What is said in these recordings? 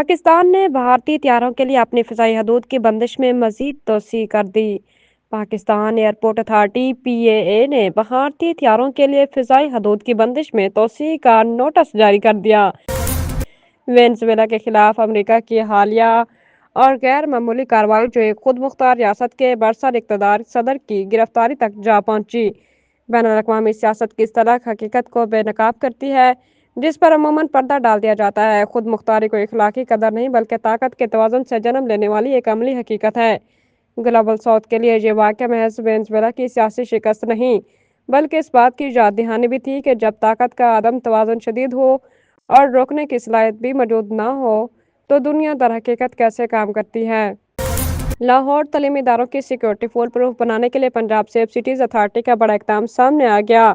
پاکستان نے بھارتی طیاروں کے لیے اپنی فضائی حدود کی بندش میں مزید توسیع کر دی۔ پاکستان ایئرپورٹ اتھارٹی (پی اے اے) نے بھارتی طیاروں کے لیے فضائی حدود کی بندش میں توسیع کا نوٹس جاری کر دیا۔ وینزویلا کے خلاف امریکہ کی حالیہ اور غیر معمولی کارروائی، جو ایک خود مختار ریاست کے برسر اقتدار صدر کی گرفتاری تک جا پہنچی، بین الاقوامی سیاست کی اصطلاح حقیقت کو بے نقاب کرتی ہے جس پر عموماً پردہ ڈال دیا جاتا ہے۔ خود مختاری کو اخلاقی قدر نہیں بلکہ طاقت کے توازن سے جنم لینے والی ایک عملی حقیقت ہے۔ گلوبل ساؤتھ کے لیے یہ واقعہ محض وینزویلا کی سیاسی شکست نہیں بلکہ اس بات کی یاد دہانی بھی تھی کہ جب طاقت کا عدم توازن شدید ہو اور روکنے کی صلاحیت بھی موجود نہ ہو تو دنیا در حقیقت کیسے کام کرتی ہے۔ لاہور تعلیمی اداروں کی سیکیورٹی فول پروف بنانے کے لیے پنجاب سیف سٹیز اتھارٹی کا بڑا اقدام سامنے آ گیا۔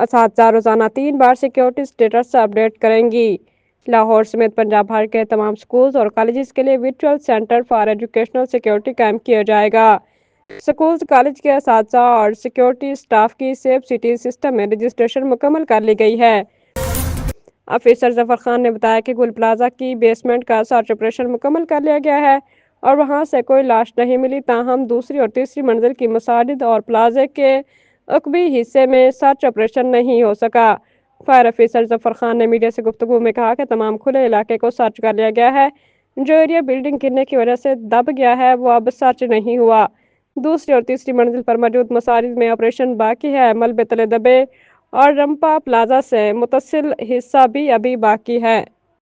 اساتذہ روزانہ 3 بار سیکیورٹی سٹیٹس اپڈیٹ کریں گی۔ لاہور سمیت پنجاب بھر کے تمام سکولز اور کالجز کے لیے virtual centre for educational security قائم کیا جائے گا۔ سکولز، کالج کے اساتذہ اور سیکیورٹی سٹاف کی سیف سٹیز سسٹم میں رجسٹریشن مکمل کر لی گئی ہے۔ آفیسر ظفر خان نے بتایا کہ گل پلازہ کی بیسمنٹ کا سرچ آپریشن مکمل کر لیا گیا ہے اور وہاں سے کوئی لاش نہیں ملی، تاہم دوسری اور تیسری منزل کی مساجد اور پلازے کے عقبی حصے میں سرچ آپریشن نہیں ہو سکا۔ فائر آفیسر ظفر خان نے میڈیا سے گفتگو میں کہا کہ تمام کھلے علاقے کو سرچ کر لیا گیا ہے۔ جو ایریا بلڈنگ گرنے کی وجہ سے دب گیا ہے وہ اب سرچ نہیں ہوا۔ دوسری اور تیسری منزل پر موجود مساجد میں آپریشن باقی ہے۔ ملبے تلے دبے اور رمپا پلازہ سے متصل حصہ بھی ابھی باقی ہے۔